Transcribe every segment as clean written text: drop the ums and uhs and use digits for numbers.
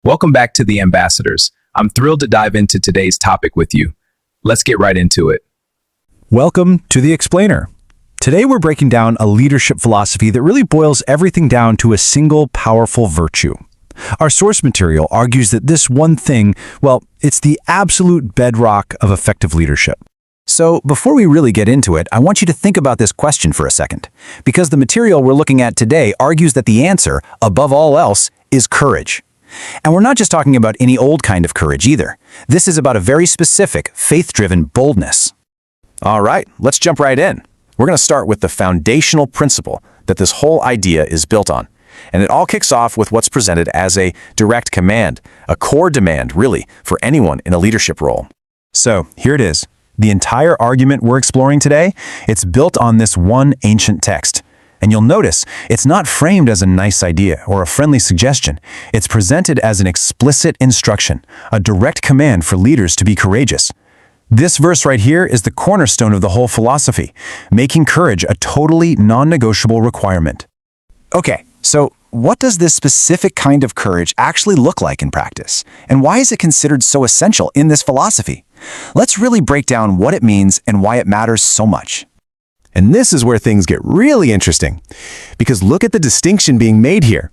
Welcome back to The Ambassadors. I'm thrilled to dive into today's topic with you. Let's get right into it. Welcome to The Explainer. Today we're breaking down a leadership philosophy that really boils everything down to a single powerful virtue. Our source material argues that this one thing, well, it's the absolute bedrock of effective leadership. So before we really get into it, I want you to think about this question for a second, because the material we're looking at today argues that the answer, above all else, is courage. And we're not just talking about any old kind of courage either. This is about a very specific, faith-driven boldness. All right, let's jump right in. We're going to start with the foundational principle that this whole idea is built on. And it all kicks off with what's presented as a direct command, a core demand, really, for anyone in a leadership role. So here it is. The entire argument we're exploring today, it's built on this one ancient text. And you'll notice it's not framed as a nice idea or a friendly suggestion. It's presented as an explicit instruction, a direct command for leaders to be courageous. This verse right here is the cornerstone of the whole philosophy, making courage a totally non-negotiable requirement. Okay, so what does this specific kind of courage actually look like in practice? And why is it considered so essential in this philosophy? Let's really break down what it means and why it matters so much. And this is where things get really interesting, because look at the distinction being made here.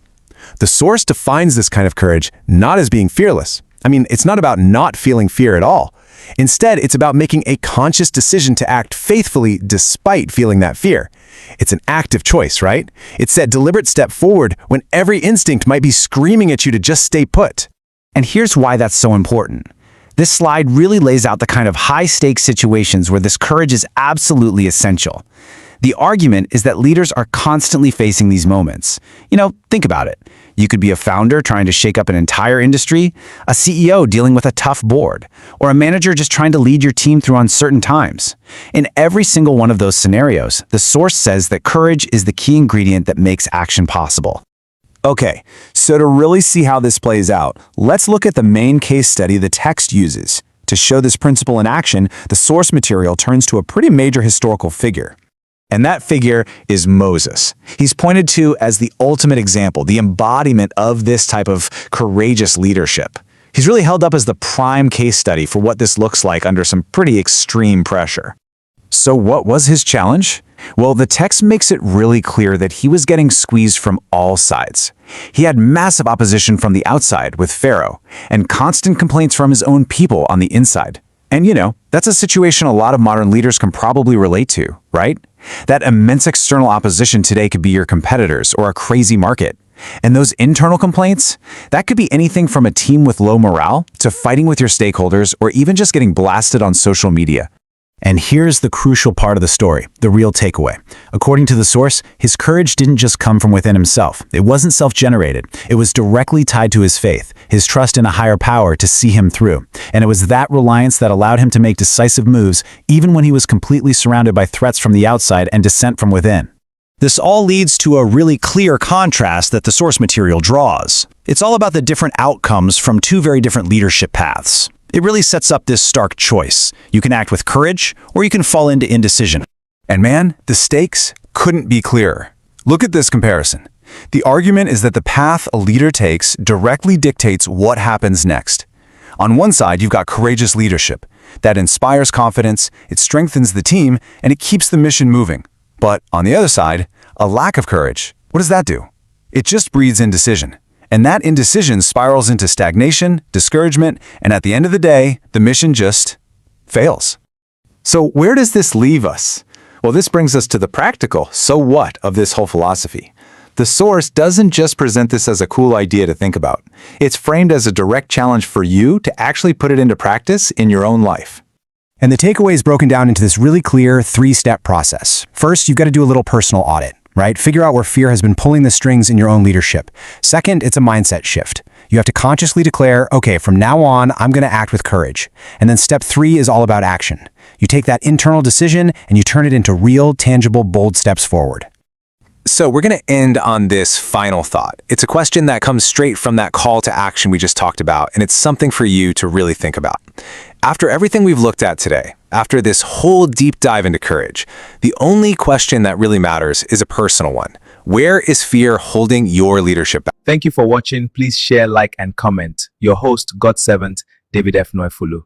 The source defines this kind of courage not as being fearless. I mean, it's not about not feeling fear at all. Instead, it's about making a conscious decision to act faithfully despite feeling that fear. It's an active choice, right? It's that deliberate step forward when every instinct might be screaming at you to just stay put. And here's why that's so important. This slide really lays out the kind of high-stakes situations where this courage is absolutely essential. The argument is that leaders are constantly facing these moments. Think about it. You could be a founder trying to shake up an entire industry, a CEO dealing with a tough board, or a manager just trying to lead your team through uncertain times. In every single one of those scenarios, the source says that courage is the key ingredient that makes action possible. Okay, so to really see how this plays out, let's look at the main case study the text uses. To show this principle in action, the source material turns to a pretty major historical figure. And that figure is Moses. He's pointed to as the ultimate example, the embodiment of this type of courageous leadership. He's really held up as the prime case study for what this looks like under some pretty extreme pressure. So what was his challenge? Well, the text makes it really clear that he was getting squeezed from all sides. He had massive opposition from the outside with Pharaoh, and constant complaints from his own people on the inside. And that's a situation a lot of modern leaders can probably relate to, right? That immense external opposition today could be your competitors or a crazy market. And those internal complaints, that could be anything from a team with low morale to fighting with your stakeholders or even just getting blasted on social media. And here's the crucial part of the story, the real takeaway. According to the source, his courage didn't just come from within himself. It wasn't self-generated. It was directly tied to his faith, his trust in a higher power to see him through. And it was that reliance that allowed him to make decisive moves, even when he was completely surrounded by threats from the outside and dissent from within. This all leads to a really clear contrast that the source material draws. It's all about the different outcomes from two very different leadership paths. It really sets up this stark choice. You can act with courage, or you can fall into indecision. And man, the stakes couldn't be clearer. Look at this comparison. The argument is that the path a leader takes directly dictates what happens next. On one side, you've got courageous leadership. That inspires confidence, it strengthens the team, and it keeps the mission moving. But on the other side, a lack of courage. What does that do? It just breeds indecision. And that indecision spirals into stagnation, discouragement, and at the end of the day, the mission just fails. So where does this leave us? Well, this brings us to the practical so what of this whole philosophy. The source doesn't just present this as a cool idea to think about. It's framed as a direct challenge for you to actually put it into practice in your own life. And the takeaway is broken down into this really clear three-step process. First, you've got to do a little personal audit. Right? Figure out where fear has been pulling the strings in your own leadership. Second, it's a mindset shift. You have to consciously declare, okay, from now on, I'm going to act with courage. And then step 3 is all about action. You take that internal decision and you turn it into real, tangible, bold steps forward. So we're going to end on this final thought. It's a question that comes straight from that call to action we just talked about, and it's something for you to really think about. After everything we've looked at today, after this whole deep dive into courage, the only question that really matters is a personal one. Where is fear holding your leadership back? Thank you for watching. Please share, like, and comment. Your host, God Servant, David F. Noefulu.